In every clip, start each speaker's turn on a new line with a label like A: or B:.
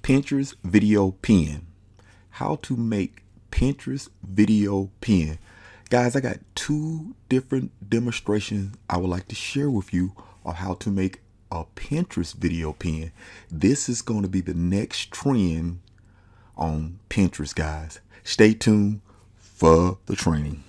A: Pinterest video pen. How to make Pinterest video pen. Guys, I got two different demonstrations I would like to share with you on how to make a Pinterest video pen. This is going to be the next trend on Pinterest, guys. Stay tuned for the training.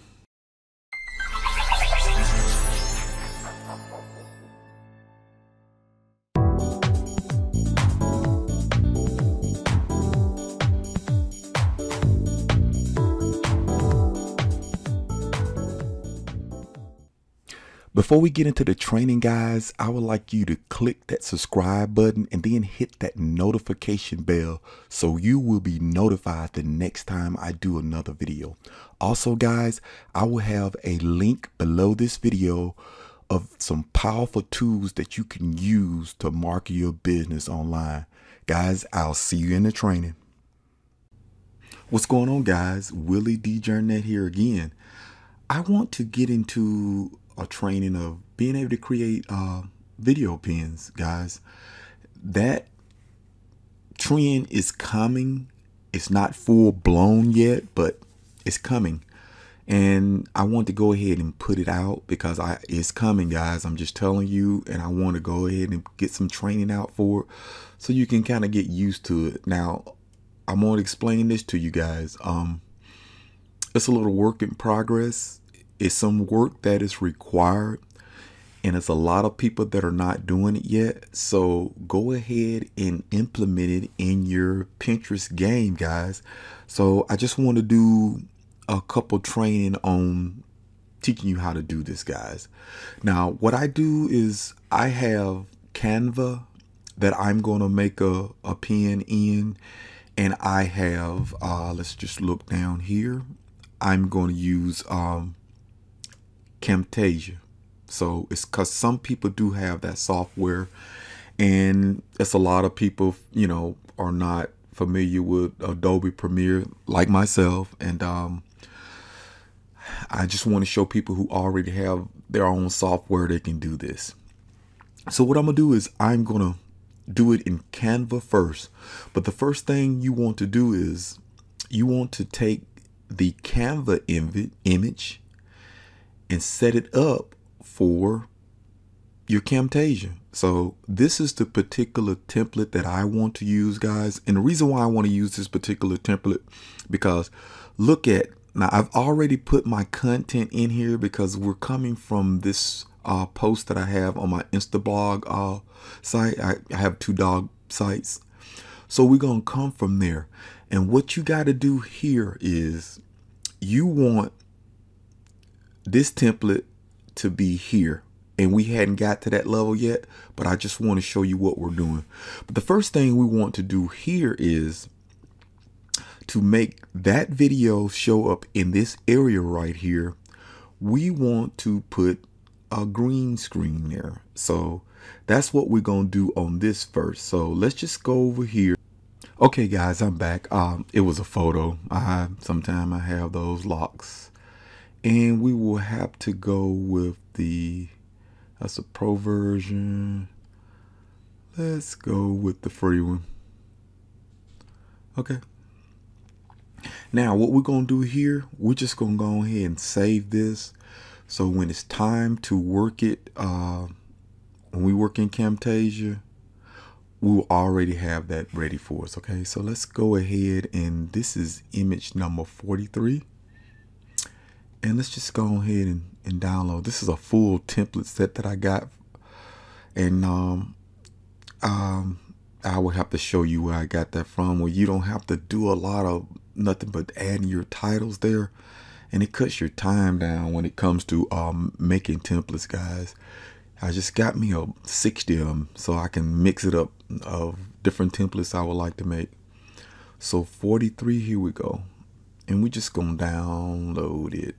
A: Before we get into the training, guys, I would like you to click that subscribe button and then hit that notification bell so you will be notified the next time I do another video. Also, guys, I will have a link below this video of some powerful tools that you can use to market your business online. Guys, I'll see you in the training. What's going on, guys? Willie D. Jarnett here again. I want to get into a training of being able to create video pens, guys. That trend is coming. It's not full blown yet, but it's coming, and I want to go ahead and put it out because it's coming, guys. I'm just telling you, and I want to go ahead and get some training out for it so you can kind of get used to it. Now, I'm going to explain this to you guys. It's a little work in progress. It's some work that is required, and it's a lot of people that are not doing it yet. So go ahead and implement it in your Pinterest game, guys. So I just want to do a couple training on teaching you how to do this, guys. Now, what I do is I have Canva that I'm going to make a pen in, and I have, let's just look down here. I'm going to use, Camtasia. So it's because some people do have that software, and it's a lot of people, you know, are not familiar with Adobe Premiere like myself, and I just want to show people who already have their own software they can do this. So what I'm gonna do is I'm gonna do it in Canva first, but the first thing you want to do is you want to take the Canva image and set it up for your Camtasia. So this is the particular template that I want to use, guys. And the reason why I want to use this particular template, because look at, now I've already put my content in here because we're coming from this post that I have on my Instablog site. I have two dog sites. So we're going to come from there. And what you got to do here is you want this template to be here, and we hadn't got to that level yet, but I just want to show you what we're doing. But the first thing we want to do here is to make that video show up in this area right here. We want to put a green screen there. So that's what we're going to do on this first. So let's just go over here. Okay, guys, I'm back. It was a photo. Sometimes I have those locks. And we will have to go with that's a pro version. Let's go with the free one. Okay. Now, what we're going to do here, we're just going to go ahead and save this. So when it's time to work it, when we work in Camtasia, we'll already have that ready for us. Okay, so let's go ahead, and this is image number 43. And let's just go ahead and download. This is a full template set that I got. And I will have to show you where I got that from, where you don't have to do a lot of nothing but adding your titles there. And it cuts your time down when it comes to making templates, guys. I just got me 60 of them so I can mix it up of different templates I would like to make. So 43, here we go. And we're just going to download it.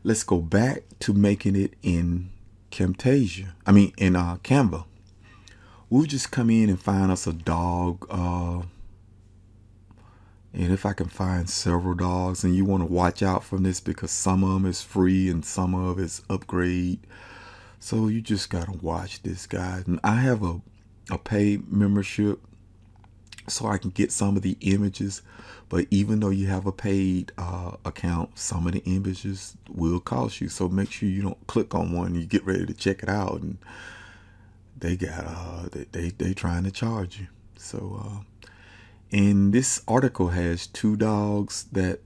A: Let's go back to making it in Camtasia. I mean, in Canva. We'll just come in and find us a dog. And if I can find several dogs, and you want to watch out from this because some of them is free and some of it's upgrade. So you just got to watch this, guys. And I have a paid membership so I can get some of the images. But even though you have a paid account, some of the images will cost you. So make sure you don't click on one and you get ready to check it out and they got they trying to charge you. So and this article has 2 dogs that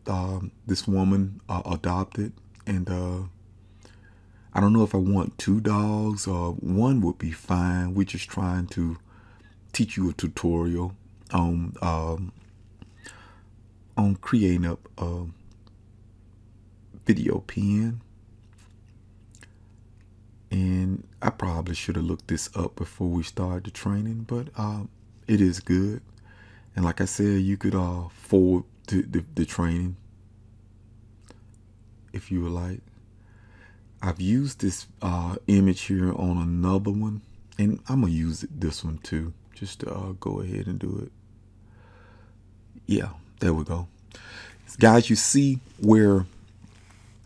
A: this woman adopted, and I don't know if I want 2 dogs or 1 would be fine. We're just trying to teach you a tutorial on creating up a video pen. And I probably should have looked this up before we started the training, but it is good. And like I said, you could forward the training if you would like. I've used this image here on another one, and I'm gonna use this one too. Just go ahead and do it. Yeah, there we go. Guys, you see where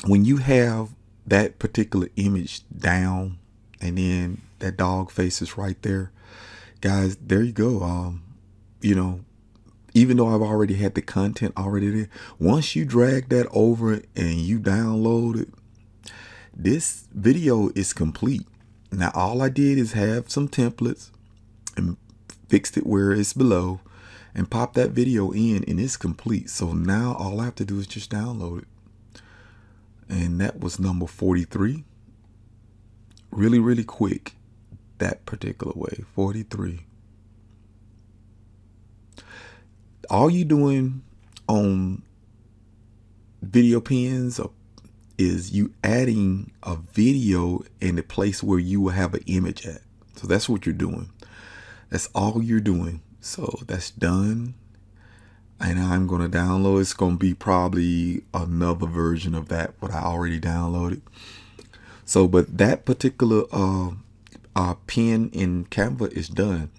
A: when you have that particular image down and then that dog face is right there, guys, there you go. You know, even though I've already had the content already there, once you drag that over and you download it, this video is complete. Now all I did is have some templates and fixed it where it's below and pop that video in, and it's complete. So now all I have to do is just download it. And that was number 43. Really quick, that particular way, 43. All you doing on video pens is you adding a video in the place where you will have an image at. So that's what you're doing. That's all you're doing. So that's done. And I'm going to download. It's going to be probably another version of that, what I already downloaded. So, but that particular pen in Canva is done.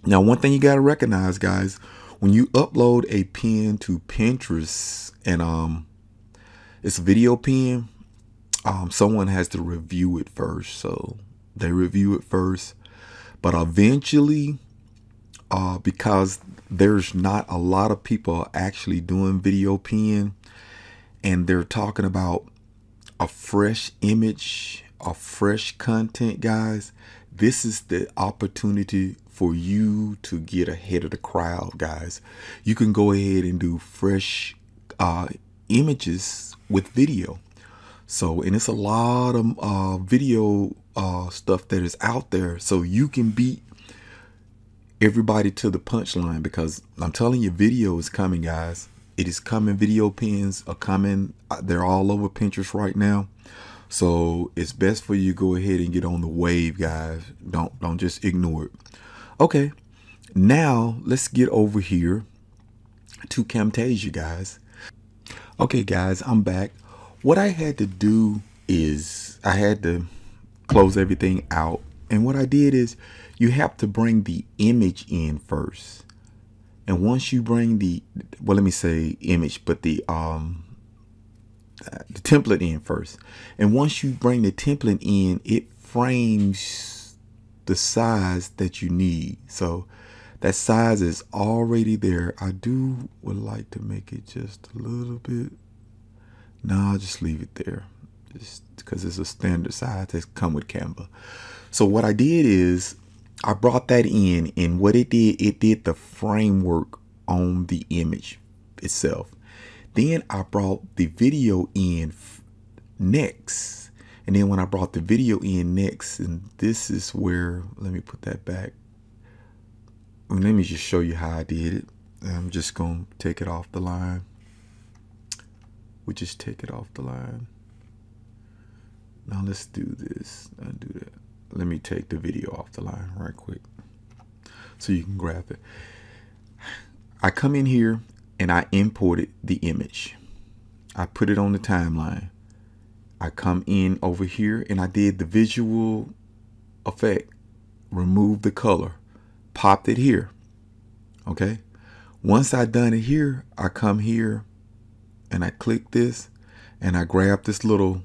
A: Now, one thing you got to recognize, guys, when you upload a pen to Pinterest and it's a video pen, someone has to review it first. So they review it first. But eventually, because there's not a lot of people actually doing video pen, and they're talking about a fresh image, a fresh content, guys, this is the opportunity for you to get ahead of the crowd, guys. You can go ahead and do fresh images with video. So, and it's a lot of video stuff that is out there, so you can beat everybody to the punchline, because I'm telling you, video is coming, guys. It is coming. Video pens are coming. They're all over Pinterest right now. So it's best for you to go ahead and get on the wave, guys. Don't just ignore it. Okay, now let's get over here to Camtasia, guys. Okay, guys, I'm back. What I had to do is I had to close everything out. And what I did is you have to bring the image in first. And once you bring the, well, let me say image, but the template in first. And once you bring the template in, it frames the size that you need. So that size is already there. I would like to make it just a little bit. No, I'll just leave it there, just because it's a standard size that's come with Canva. So what I did is I brought that in, and what it did the framework on the image itself. Then I brought the video in next. And then when I brought the video in next, and this is where, let me put that back. Let me just show you how I did it. I'm just going to take it off the line. We just take it off the line. Now let's do this. I'll do that. Let me take the video off the line right quick so you can grab it. I come in here and I imported the image. I put it on the timeline. I come in over here and I did the visual effect, remove the color, popped it here. Okay. Once I done it here, I come here and I click this and I grab this little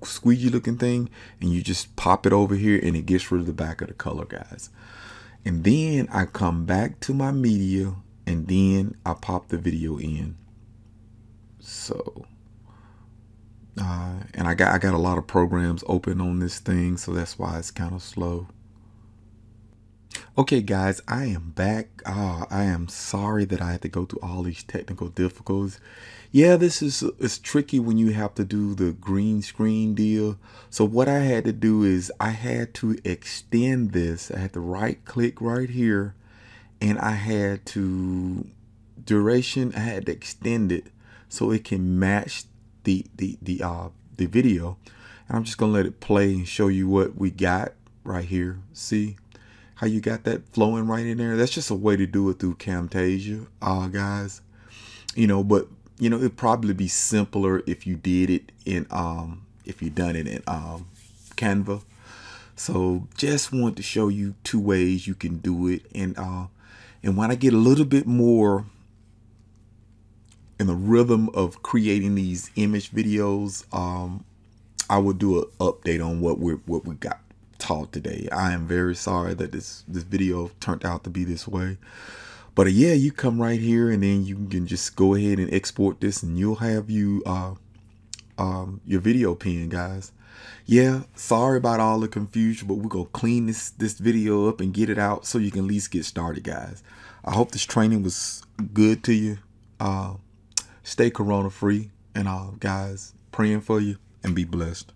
A: squeegee looking thing, and you just pop it over here and it gets rid of the back of the color, guys. And then I come back to my media and then I pop the video in. So and I got a lot of programs open on this thing, so that's why it's kind of slow. Okay guys, I am back. I am sorry that I had to go through all these technical difficulties. Yeah, this is it's tricky when you have to do the green screen deal. So what I had to do is I had to extend this. I had to right click right here and I had to duration, I had to extend it so it can match the video. And I'm just gonna let it play and show you what we got right here. See how you got that flowing right in there? That's just a way to do it through Camtasia, guys. But it'd probably be simpler if you did it in if you done it in Canva. So just want to show you two ways you can do it. And when I get a little bit more in the rhythm of creating these image videos, I will do an update on what we got taught today. I am very sorry that this video turned out to be this way. But yeah, you come right here and then you can just go ahead and export this and you'll have your video pen, guys. Yeah, sorry about all the confusion, but we're gonna clean this video up and get it out so you can at least get started, guys. I hope this training was good to you. Stay corona free, and guys, praying for you and be blessed.